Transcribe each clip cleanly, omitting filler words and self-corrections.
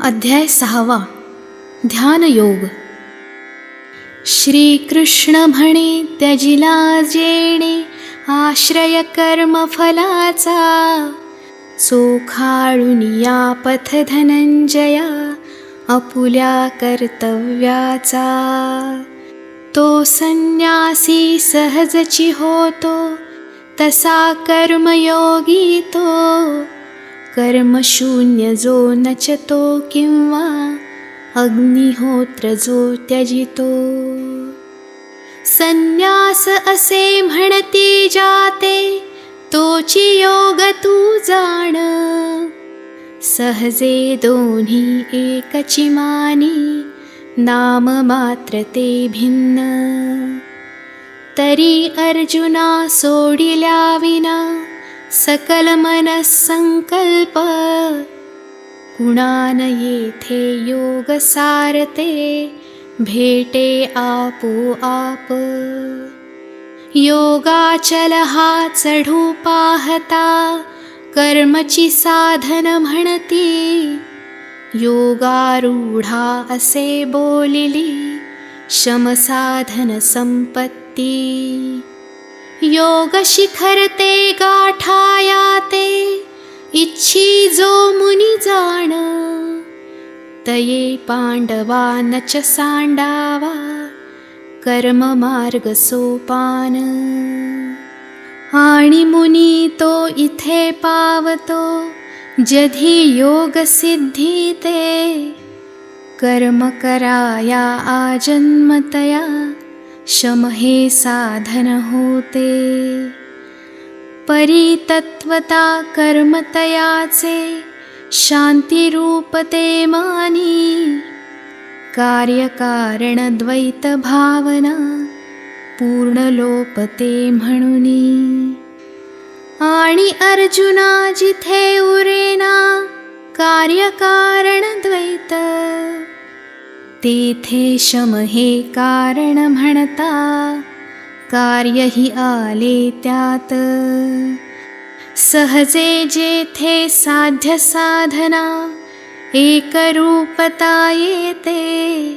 अध्याय 6 ध्यानयोग. श्रीकृष्ण म्हणे त्याजिला जेणे आश्रय कर्मफलाचा, चोखाळून या पथ धनंजया आपुल्या कर्तव्याचा. तो संन्यासी सहजची होतो, तसा कर्मयोगी तो. कर्मशून्य जो नचतो किंवा अग्निहोत्र जो त्यजितो. संन्यास असे म्हणती जाते, तोची योग तू जाण. सहजे दोन्ही एकची मानी, नाम मात्र ते भिन्न. तरी अर्जुना सोडिल्या विना सकल मनःसंकल्प. कुणान येथे योग सारते, भेटे आपोआप. योगाचल हा चढू पाहता, कर्मची साधन म्हणती. योगारूढा असे बोलिली, शमसाधन संपत्ती. योग शिखर ते गाठाया ते, इच्छी जो मुनी जाण. तये पांडवा नच सांडावा, कर्म मार्ग सोपान. आणि मुनी तो इथे पावतो, जधी योग सिद्धी ते. कर्म कराया आजन्मतया, शम हे साधन होते. परितत्वता कर्मतयाचे, शांतिरूप ते मानी. कार्यकारण द्वैत भावना, पूर्ण लोपते म्हणुनी. आणि अर्जुना जिथे उरेना, कार्यकारण द्वैत. तेथे शम हे कारण म्हणता, कार्यही आले त्यात. सहजे जेथे साध्य साधना, एकरूपता येते.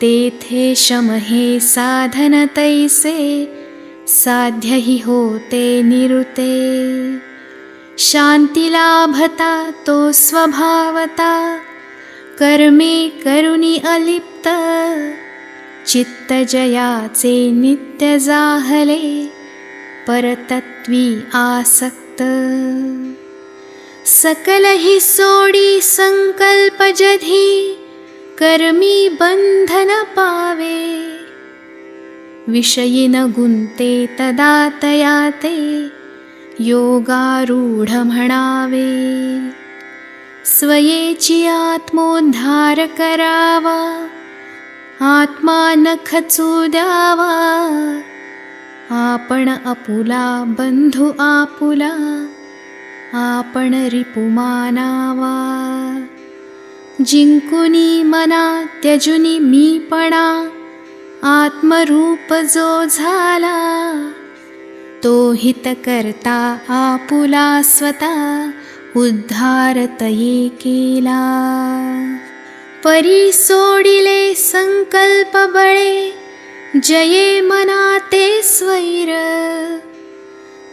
तेथे शम हे साधन तैसे, साध्यही होते निरुते. शांती लाभता तो स्वभावता, कर्मे करुणी अलिप्त. चित्त जयाचे नित्य जाहले, परतत्वी आसक्त. सकल ही सोडी संकल्प जधी, कर्मी बंधन पावे. विषयी न गुंते तदा तया ते, योगारूढ म्हणावे. स्वयेची आत्मोद्धार करावा, आत्मा न खचू द्यावा. आपण आपुला बंधू आपुला, आपण रिपू मानावा. जिंकुनी मना त्यजुनी मीपणा, आत्मरूप जो झाला. तो हित करता आपुला स्वता, उद्धारतये केला. परी सोडिले संकल्प बळे, जये मना ते स्वैर.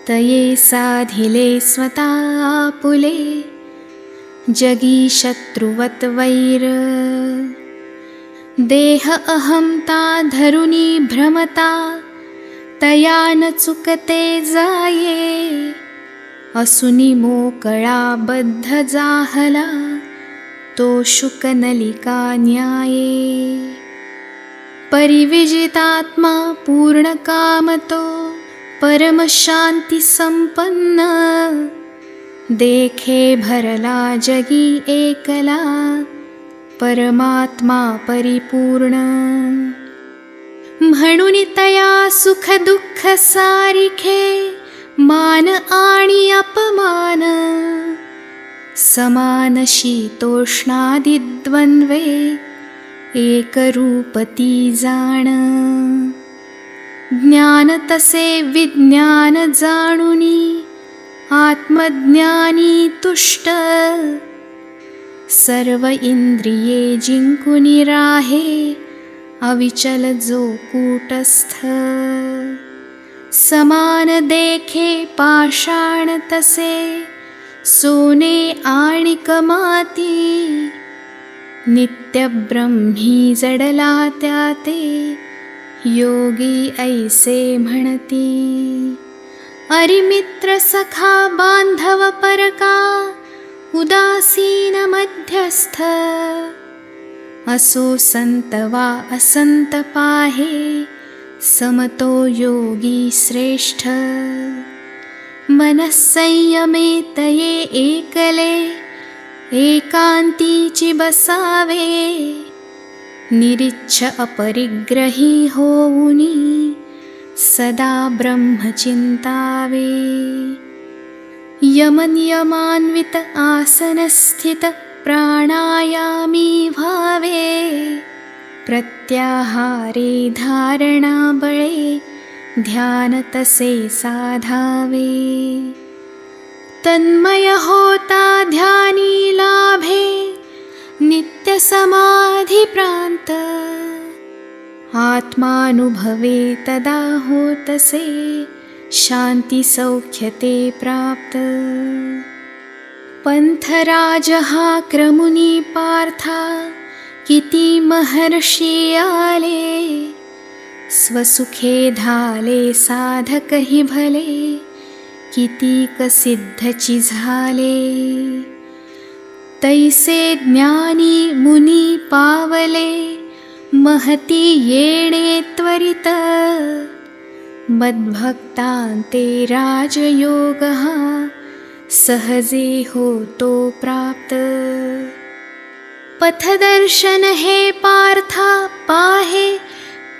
तये साधिले स्वता आपुले, जगी शत्रुवत वैर. देह अहंता धरुनी भ्रमता, तया न चुकते जाये. असुनी मोकळा बद्ध जाहला, तो शुकनलिका न्याये. परिविजितात्मा पूर्ण कामतो, परम शांती संपन्न. देखे भरला जगी एकला, परमात्मा परिपूर्ण. म्हणून तया सुख दुःख सारिखे, मान आणि अपमान. समान शीतोष्णादि द्वंद्वे, एकरूपती जाण. ज्ञान तसे विज्ञान जाणुनी आत्मज्ञानी तुष्ट सर्व इंद्रिये जिंकुनी राहे अविचल जो कूटस्थ समान देखे पाषाण तसे सोने आणिक माती नित्य ब्रह्मी जडला त्याते योगी ऐसे म्हणती अरिमित्र सखा बांधव परका उदासीन मध्यस्थ असो संत वा असंत पाहे समतो योगी श्रेष्ठ मनस्संयमे तये एकले एकांतीची बसावे निरिच्छ अपरिग्रही होऊनी सदा ब्रह्म चिंतावे यमनियमान्वित आसन स्थित प्राणायामी भावे प्रत्याहारे धारणा बळे ध्यान तसे साधावे तन्मय होता ध्यानी लाभे नित्य समाधी प्रांत आत्मानुभवे तदा होतसे शांती सौख्यते प्राप्त पंथराज हा क्रमुनी पार्था किती महर्षी आले स्वसुखे धाले साधकही भले कितीक सिद्धची झाले तैसे ज्ञानी मुनी पावले महती येणे त्वरित मद्भक्तांते राजयोग सहजे होतो प्राप्त पथदर्शन हे पार्था पाहे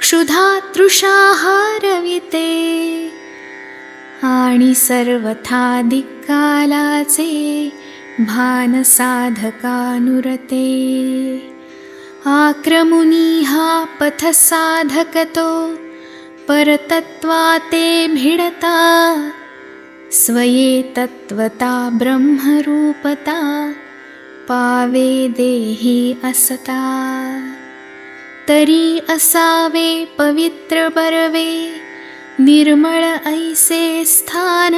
क्षुधा तृषाहारविते आणि सर्वथा दिक्कालाचे भान साधकानुरते आक्रमुनी हा पथ साधकतो परतत्वाते भिडता स्वये तत्वता ब्रह्मरूपता पावे देही असता तरी असावे पवित्र बरवे निर्मळ ऐसे स्थान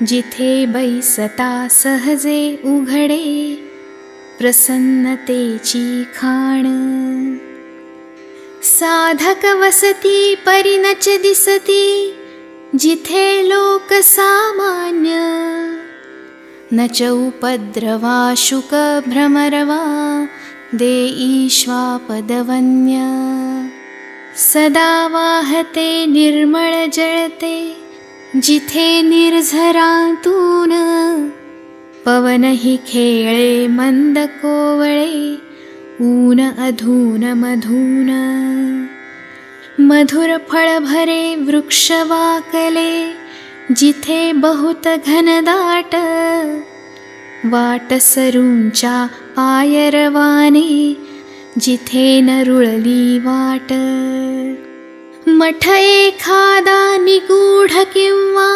जिथे बैसता सहजे उघडे प्रसन्नतेची खाण साधक वसती परिनच दिसती जिथे लोक सामान्य नच उपद्रवा शुक भ्रमरवा देई श्वापदवन्य सदा वाहते निर्मळ जळते जिथे निर्झरातून पवनही खेळे मंद कोवळे ऊन अधून मधून मधुर फळ भरे वृक्ष वाकले जिथे बहुत घनदाट वाट सरूंच्या पायरवाने जिथे न रुळली वाट मठ एखादा निगूढ किंवा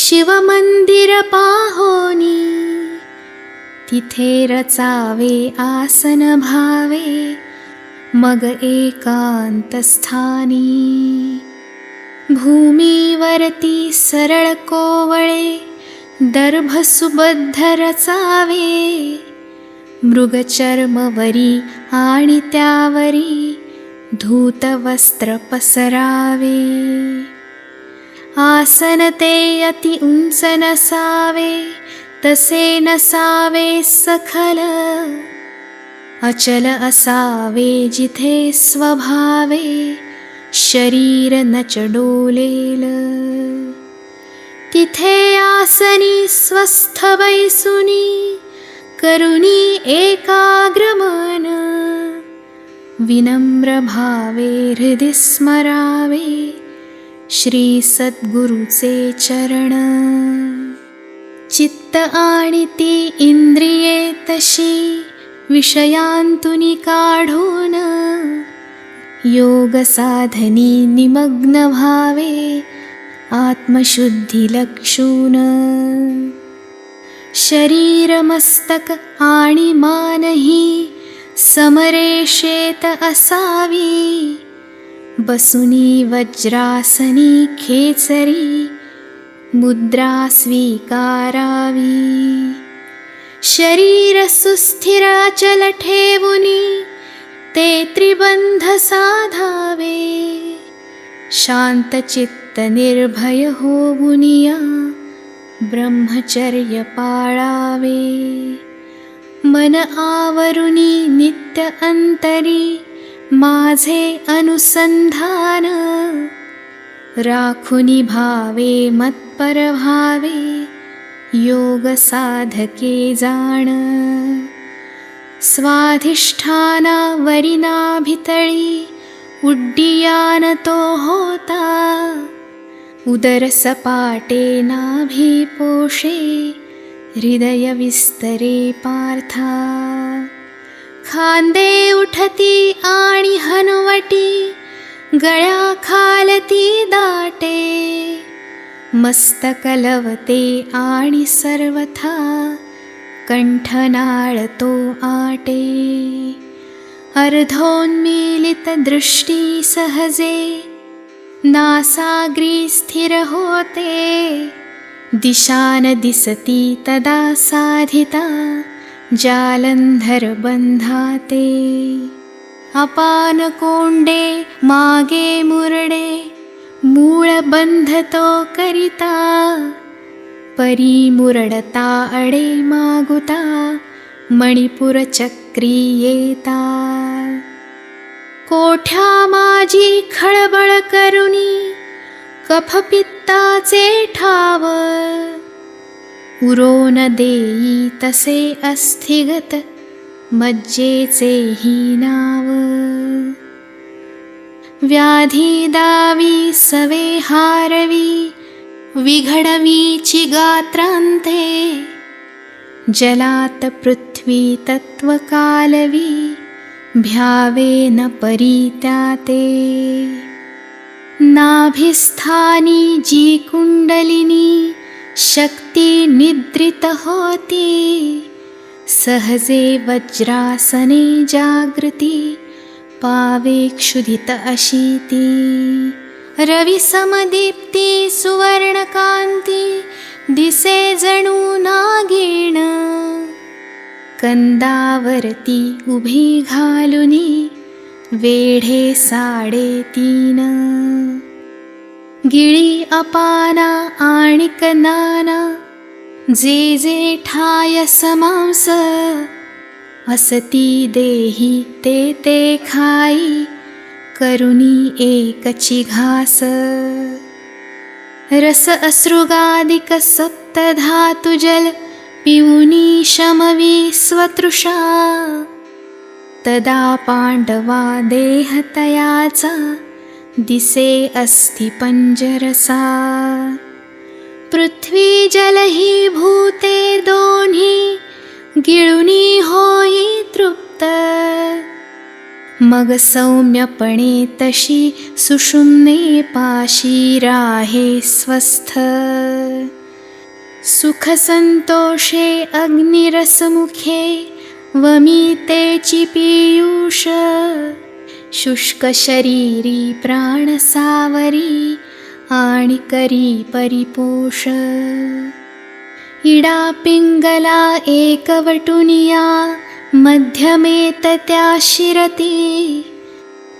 शिवमंदिर पाहोनी तिथे रचावे आसन भावे मग एकांत स्थानी भूमीवरती सरळ कोवळे दर्भ सुबद्ध रचावे मृगचर्मवरी आणि त्यावरी धूत वस्त्र पसरावे आसन ते अति उंच नसावे तसे नसावे सखल अचल असावे जिथे स्वभावे शरीर नच डोलेल तिथे आसनी स्वस्थ बैसुनी करुणी एकाग्रमन विनम्र भावे हृदि स्मरावे श्री सद्गुरुचे चरण चित्त आणि ती इंद्रिये तशी विषयांतुनी काढून योगसाधनी निमग्न भावे आत्मशुद्धिलक्षून शरीरमस्तक आणि मानही समरेषेत असावी बसुनी वज्रासनी खेचरी मुद्रा स्वीकारावी शरीर सुस्थिर अचल ठेवुनी ते त्रिबंध साधावे शांतचित्त निर्भय होवुनिया ब्रह्मचर्य पाळावे मन आवरुनी नित्य अंतरी माझे अनुसंधान राखुनी भावे मत्पर भावे योग साधके जाण स्वाधिष्ठाना वरिना भितळी उड्डियान तो होता उदर सपाटे नाभी पोषे हृदय विस्तरे पार्था खांदे उठती आणि हनुवटी गळ्या खालती दाटे मस्तक लवते आणि सर्वथा कंठनाळ तो आटे अर्धोन्मीलित दृष्टी सहजे नासाग्री स्थिर होते दिशान दिसती तदा साधिता जालंधर बंधाते अपान कोंडे मागे मुरडे मूळ बंधतो करिता परी मुरडता अडे मागुता मणिपुर चक्री येता कोठ्या माझी खळबळ करुनी कफपित्ताचे ठाव उरोन देई तसे अस्थिगत मज्जेचे ही नाव व्याधी दावी सवे हारवी विघडवीची गात्रांते जलात पृथ्वी तत्वकालवी भ्यावे न परित्याते नाभिस्थानी जी कुंडलिनी शक्ती निद्रित होती सहजे वज्रासने जागृती पावे क्षुधित अशीती रवि समदीप्ती सुवर्णकांती दिसे जणू नागिण कंदावरती उभी घालुनी वेढे 3.5 गिळी अपाना आणिक नाना जे जे ठाय समांस असती देही ते ते खाई करुनी एकची घास रस असृगादिक सप्त धातु जल पिऊनी शमवी स्वतृषा तदा पांडवा देह तयाचा दिसे अस्ति पंजरसा पृथ्वी जल ही भूते दोन्ही गिळुनी होई तृप्त मग सौम्यपणे तशी सुषुम्ने पाशी राहे स्वस्थ सुख संतोषे अग्निरसमुखे वमितेची पीयूष शुष्क शरीरी प्राण सावरी आणि करी परिपोष इडा पिंगला एकवटुनिया मध्यमेत त्या शिरती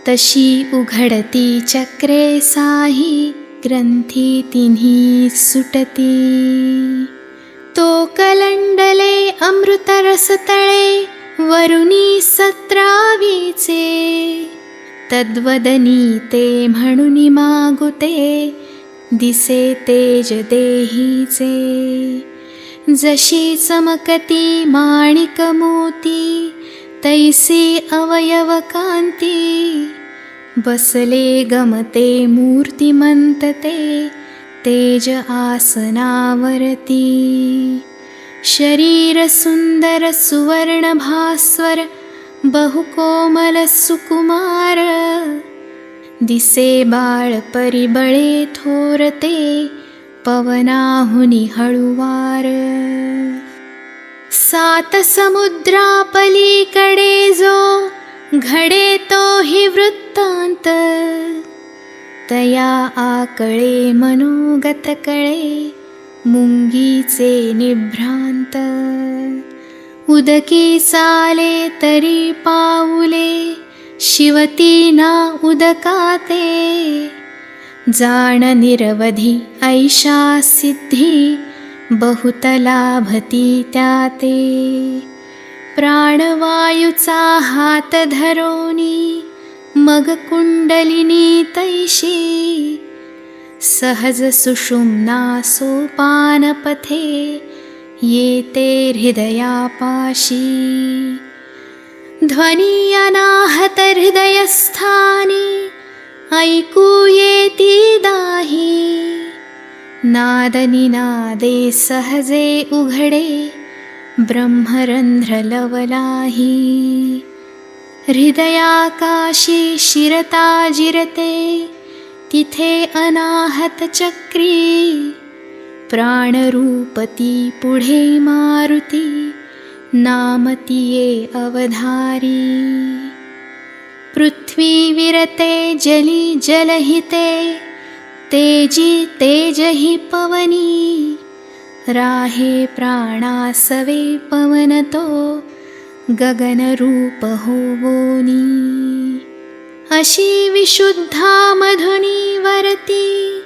तशी उघडती चक्रे साही ग्रंथी तिन्ही सुटती तो कलंडले अमृतरस तळे वरुनी 17वीचे तद्वदनी ते म्हणुनी मागुते दिसे तेज देहीचे जशी चमकती माणिक मोती तैसी अवयव कांती बसले गमते मूर्तिमंत ते तेज आसनावरती शरीर सुंदर सुवर्ण भास्वर बहुकोमल सुकुमार दिसे बाळ परिबळे थोरते, पवनाहुनी हळुवार. 7 समुद्रापलीकडे जो घडे तोही वृत्तांत, तया आकळे मनोगत कळे, मुंगीचे निभ्रांत. उदकी चाले तरी पाऊले, शिवती ना उदकाते. जाण निरवधी ऐशा सिद्धी, बहुत लाभती त्याते. प्राणवायूचा हात धरोनी, मग कुंडलिनी तैशी. सहज सुषुम्ना सोपानपथे, येते हृदयापाशी. ध्वनी अनाहत हृदयस्थानी, ऐकू येती दाही. नादनिनादे सहजे उघडे, ब्रह्मरंध्र लवलाही. हृदयाकाशी शिरता जिरते, तिथे अनाहत चक्री. प्राणरूपती पुढे मारुती, नामतिये अवधारी. पृथ्वी विरते जली जलहिते, तेजी तेजहि पवनी. राहे प्राणासवे पवनतो, गगनरूप होवोनी. अशी विशुद्धा मधुनी वरती,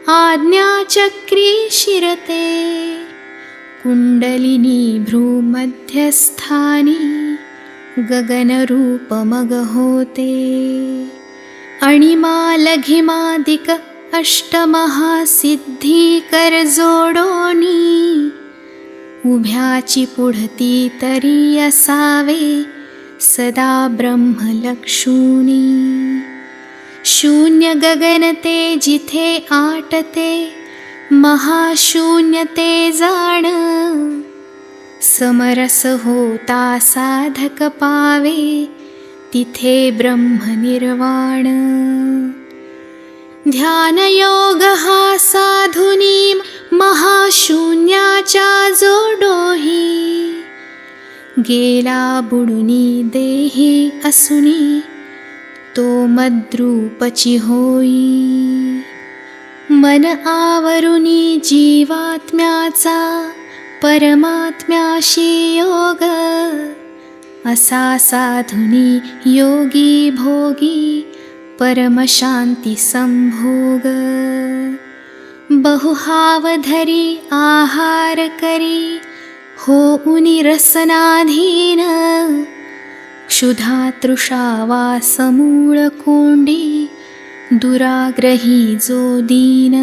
आज्ञाचक्री शिरते. कुंडलिनी भ्रूमध्यस्थानी, गगनरूप मग होते. अणिमा लघिमादिक अष्टमहासिद्धी कर जोडोनी. उभ्याची पुढती तरी असावे, सदा ब्रह्मलक्षुनी. शून्य गगनते जिथे आटते, महाशून्यते जाण. समरस होता साधक पावे, तिथे ब्रह्मनिर्वाण. ध्यानयोग हा साधुनी, महाशून्याच्या जोडोही. गेला बुडुनी देही असुनी, तो मद्रूपची होई. मन आवरुनी जीवात्म्याचा, परमात्म्याशी योग. असा साधुनी योगी भोगी, परमशांती संभोग. बहुहावधरी आहार करी, होऊनी रसनाधीन. क्षुधा तृषावा समूळ कोंडी, दुराग्रही जो दीन.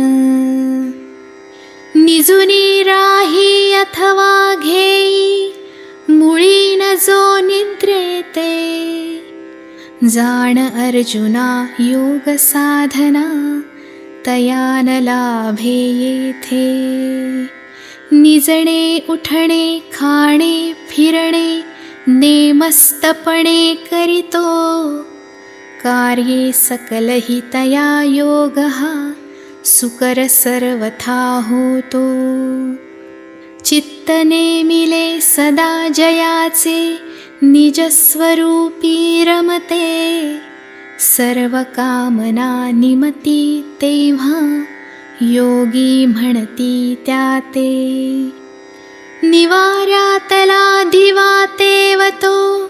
निजुनी राही अथवा घेई, मुळी न जो निद्रेते. जाण अर्जुना योग साधना, तया न लाभे येथे. निजणे उठणे खाणे फिरणे, नेमस्तपणे करितो. कार्ये सकलहि तया योगः, सुकर सर्वथा होतो. चित्त नेमिले सदा जयाचे, निजस्वरूपी रमते. सर्व कामना निमती तेव्हा, योगी म्हणती त्याते. निवाऱ्यातला दिवा तेवतो,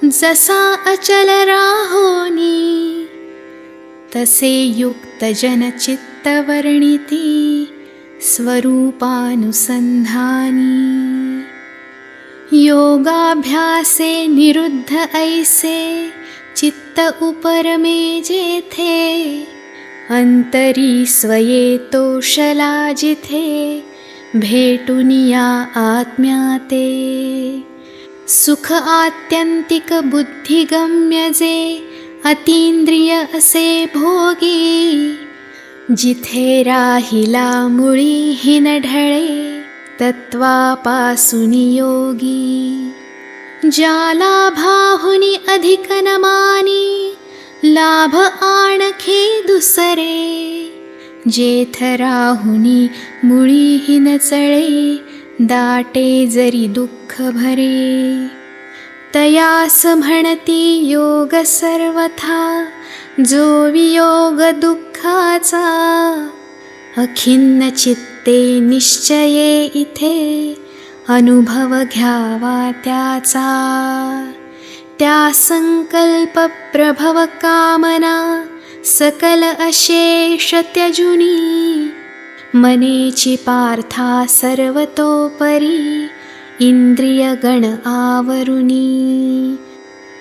जसा अचल राहोनी. तसे युक्त जन चित्त वर्णिती, स्वरूपानुसंधानी. योगाभ्यासे निरुद्ध ऐसे, चित्त उपरमे जेथे. अंतरी स्वये तोषला जिथे, भेटुनिया आत्म्याते. सुख आत्यंतिक बुद्धिगम्य जे, अतींद्रिय असे भोगी. जिथे राहिला मुळी हिन ढळे, तत्वापासुनी योगी. ज्याला भाहुनी अधिक न मानी, लाभ आणखी दुसरे, जेथ राहुनी मुळी न चळे, दाटे जरी दुःख भरे. तयास म्हणती योग सर्वथा, जो वियोग दुःखाचा, अखिन्न चित्ते निश्चये इथे, अनुभव घ्यावा त्याचा. त्या संकल्प प्रभव कामना, सकल अशेष त्यजुनी, मनेची पार्था सर्वतोपरी, इंद्रिय गण आवरुनी.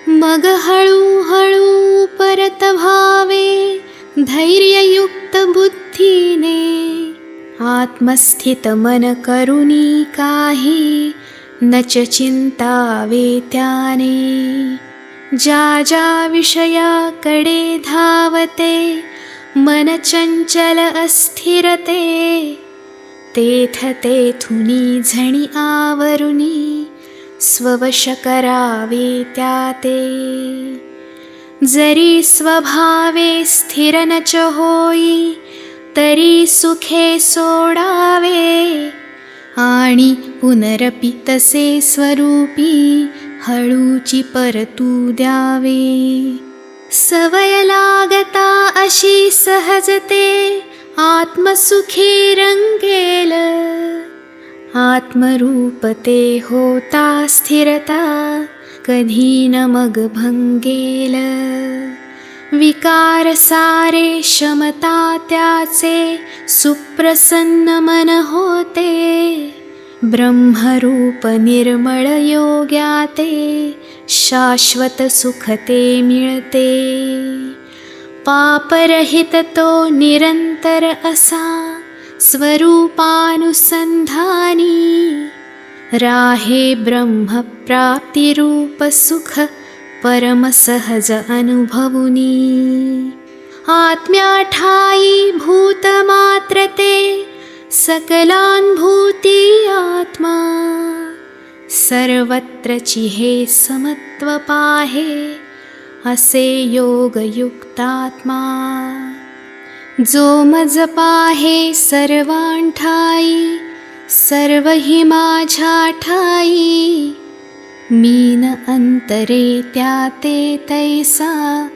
मग हळूहळू परत व्हावे, धैर्ययुक्त बुद्धीने, आत्मस्थित मन करुनी काही, नच चिंतावे त्याने. ज्या ज्या विषयाकडे धावते, मन चंचल अस्थिरते, तेथ तेथुनी झणी आवरुनी, स्ववश करावे त्याते. जरी स्वभावे स्थिर नच होई, तरी सुखे सोडावे, आणि पुनरपि तसे स्वरूपी, हळूची परतू द्यावे. सवय लागता अशी सहजते, आत्मसुखी रंगेल, आत्मरूपते होता स्थिरता, कधी न मग भंगेल. विकार सारे शमता त्याचे, सुप्रसन्न मन होते, ब्रह्मरूप निर्मळ योग्याते, शाश्वत सुख ते मिळते. पापरहित तो निरंतर असा, स्वरूपानुसंधानी, राहे ब्रह्मप्राप्तिरूप सुख, परम सहज अनुभवुनी. आत्म्या ठाई भूत मात्र ते, सकलानुभूती आत्मा, सर्वत्र चिहे समत्व पाहे, असे योगयुक्तात्मा. जो मज पाहे सर्वांठाई, सर्व हि माझ्या ठाई, मीन अंतरे त्याते तैसा,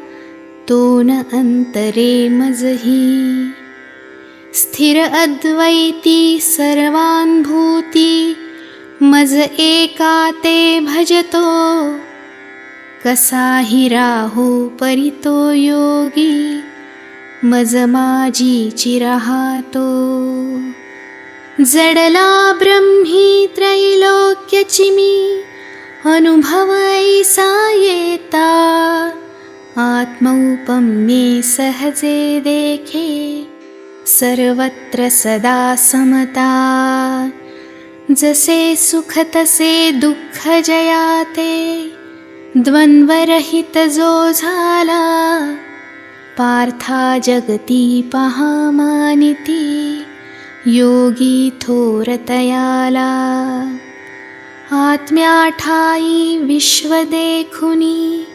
तो न अंतरे मजही. स्थिर अद्वैती सर्वानुभूती, मज एका ते भजतो, कसाही राहो परितो योगी, मज माझीची राहातो. जडला ब्रह्मी त्रैलोक्यची मी, अनुभव ऐसा येता, आत्मौपम्ये सहजे देखे, सर्वत्र सदा समता. जसे सुख तसे दुःख जयाते, द्वंद्वरहित जो झाला, पार्था जगती पहा मानिती, योगी थोर तयाला. आत्म्या ठाई विश्व देखुनी,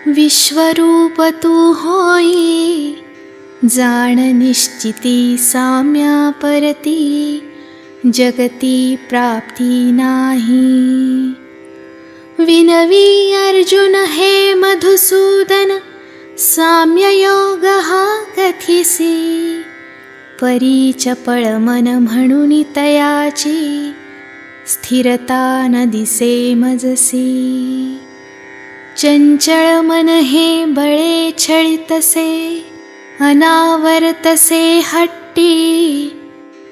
विश्वरूप तू होई, जाण निश्चिती साम्या परती, जगती प्राप्ती नाही. विनवी अर्जुन हे मधुसूदन, साम्ययोग हा कथिसी, परीच पळ मन म्हणून तयाची, स्थिरता न दिसे मजसी. चंचळ मन हे बळे छळितसे, अनावर्तसे हट्टी,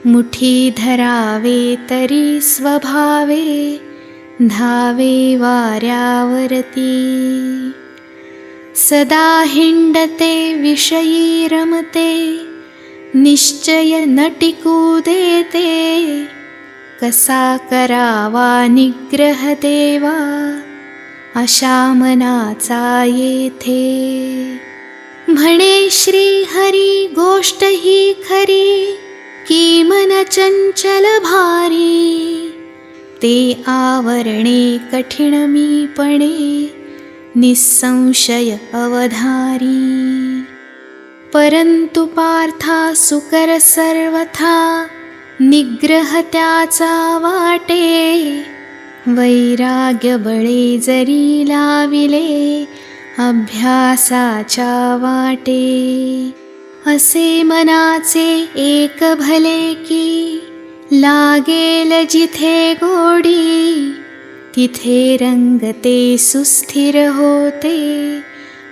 मुठी धरावे तरी स्वभावे, धावे वाऱ्यावरती. सदा हिंडते विषयी रमते, निश्चय न टिकू देते, कसा करावा निग्रह देवा, अशा मनाचा येथे. म्हणे श्री हरी गोष्ट ही खरी, की मन चंचल भारी, ते आवरणे कठीण मीपणे, निसंशय अवधारी। परंतु पार्था सुकर सर्वथा, निग्रह त्याचा वाटे। वैराग्य बळे जरी लाविले, अभ्यासाच्या वाटे। असे मनाचे एक भले की, लागेल जिथे गोडी। तिथे रंगते सुस्थिर होते,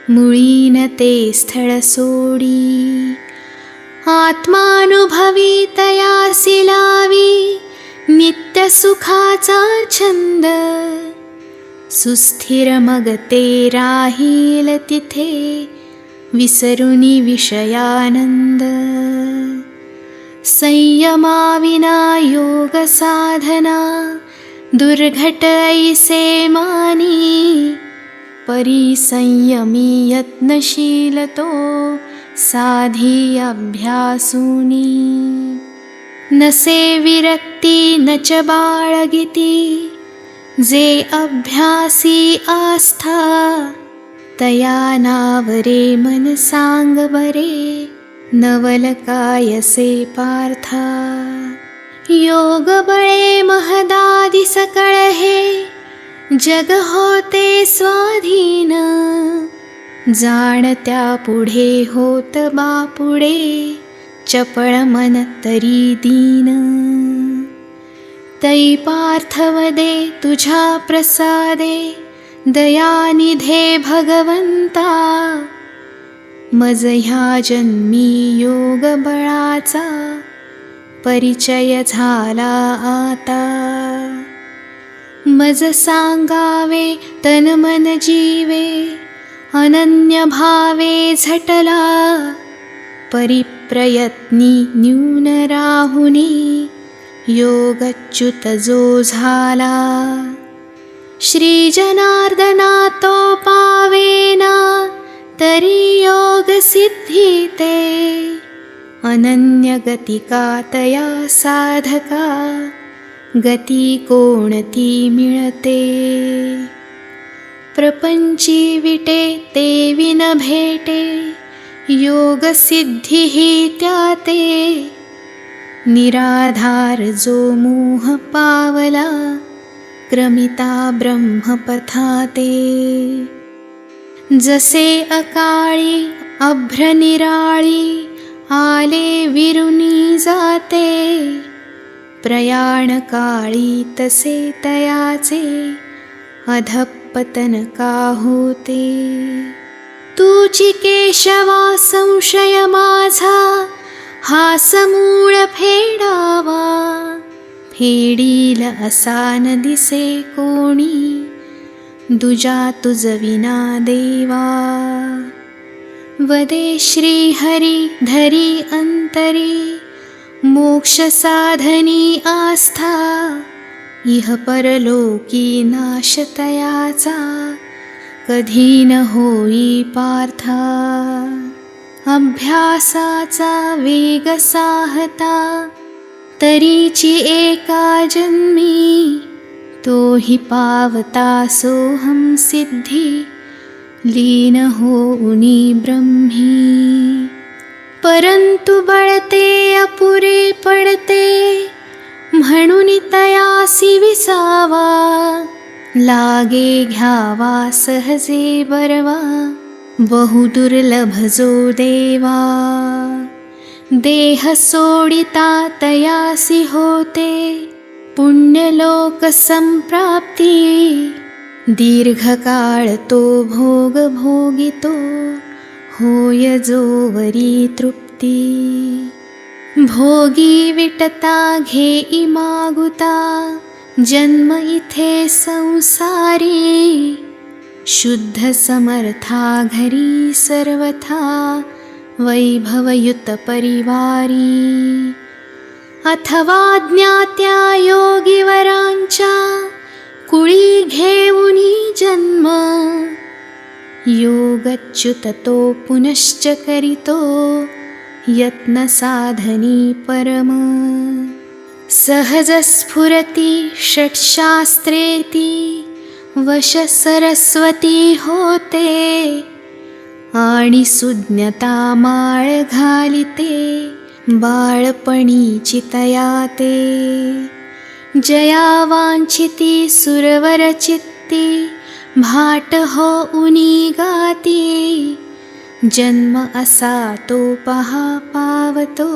मुळीन ते स्थळ सोडी। आत्मानुभवी तयासी लावी, नित्य सुखाचा छंद। सुस्थिर मग ते राहील तिथे, विसरुनी विषयानंद। संयमाविना योग साधना, दुर्घट ऐसे मानी। परिसंयमी यत्नशील तो, साधी अभ्यासूनी। नसे विरक्ती नच बाळगिती, जे अभ्यासी आस्था। तया नावरे मन सांग बरे, नवल कायसे पार्था। योग बळे महदादी सकळ हे, जग होते स्वाधीन। जाणत्या पुढे होत बापुडे, चपळ मन तरी दीन। तै पार्थवदे तुझ्या प्रसादे, दयानिधे भगवंता। मज ह्या जन्मी योग बळाचा, परिचय झाला आता। मज सांगावे तन मन जीवे, अनन्य भावे झटला। परिप्रयत्नी न्यून राहुनी, योगच्युत जो झाला। श्री जनार्दना तो पावेना, तरी योग सिद्धी ते। अनन्य गतिका तया साधका, गती कोणती मिळते। प्रपंची विटे ते विन भेटे, योग सिद्धी ही त्याते। निराधार जो मोह पावला, क्रमिता ब्रह्मपथाते। जसे अकाळी अभ्र निराळी, आले विरुनी जाते। प्रयाण काळी तसे तयाचे, अधःपतन का होते। तुची केशवा संशय माझा, हा समूळ फेडावा। फेडील असा न दिसे कोणी, दुजा तुझ विना देवा। वदे श्री हरी धरी अंतरी, मोक्ष साधनी आस्था। इह परलोकी नाश तयाचा, कधी न होई पार्था। अभ्यासाचा वेग साहता, तरीची एका जन्मी। तोही पावता सोहम सिद्धी, लीन होऊनी ब्रह्मी। परंतु बळते अपुरे पडते, म्हणून तयासी विसावा। लागे घ्यावा सहजे बरवा, बहु दुर्लभ जो देवा। देह सोडिता तयासी होते, पुण्यलोक संप्राप्ती। दीर्घकाळ तो भोग भोगितो, होय जोवरी तृप्ती। भोगी विटता घेई मागुता, जन्म इथे संसारी। शुद्ध समर्था घरी सर्वथा, वैभवयुत परिवारी। अथवा ज्ञात्या योगीवरांच्या, कुळी घेऊनी जन्म। योगच्युत तो पुनश्च करितो, यत्न साधनी परम। सहज स्फुरती षट्शास्त्रेती, वश सरस्वती होते आणि सुज्ञता माळ घालिते बाळपणीची तयाते जया वांछिती सुरवर चित्ती भाट हो उनी गाती जन्म असा तो पहा पावतो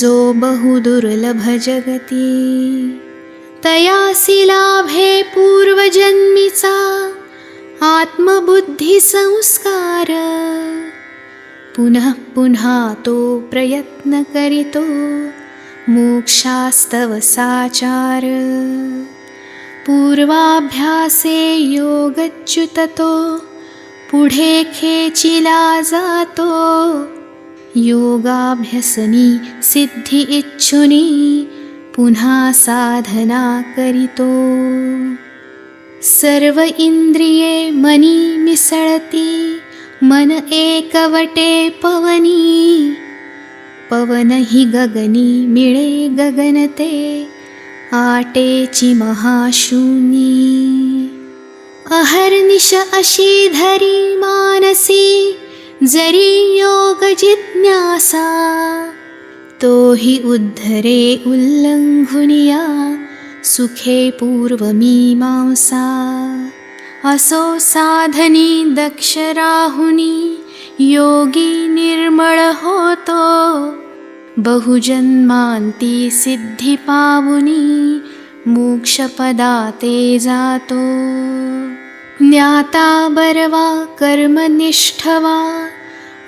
जो बहु दुर्लभ जगती तयासी लाभे पूर्वजन्मीचा आत्मबुद्धी संस्कार पुनः पुन्हा तो प्रयत्न करितो मोक्षास्तव साचार पूर्वाभ्यासे योगच्युततो पुढे खेचिला जातो योगाभ्यसनी सिद्धी इच्छुनी पुन्हा साधना करितो सर्व इंद्रिये मनी मिसळती मन एकवटे पवनी पवन ही गगनी मिळे गगनते आटेची महाशून्यी अहर्निश अशी धरी मानसी जरी योग जिज्ञासा तोही उद्धरे उल्लंघुनिया सुखे पूर्वमीमांसा असो साधनी दक्ष राहुनी योगी निर्मळ होतो बहुजन्मांती सिद्धी पावुनी मोक्षपदाते जातो ज्ञाता बरवा कर्मनिष्ठवा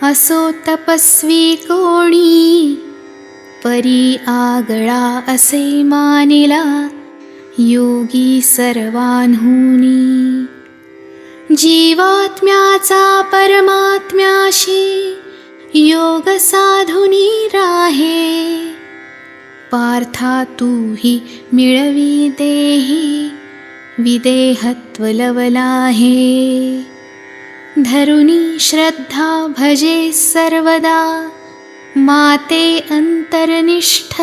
असो तपस्वी कोणी परी आगळा असे मानिला योगी सर्वांहुनी जीवात्म्याचा परमात्म्याशी योग साधुनी राहे पार्था तूही मिळवी देही विदेहत्व लवलाहे धरुनी श्रद्धा भजे सर्वदा माते अंतरनिष्ठ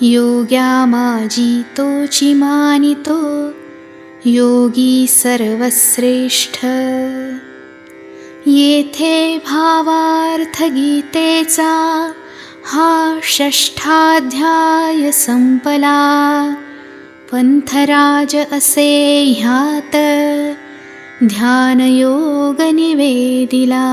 योग्या माजी तोची मानितो योगी सर्वश्रेष्ठ येथे भावार्थ गीतेचा हा षष्ठाध्याय संपला पंथराज असे ह्यात ध्यानयोग निवेदिला।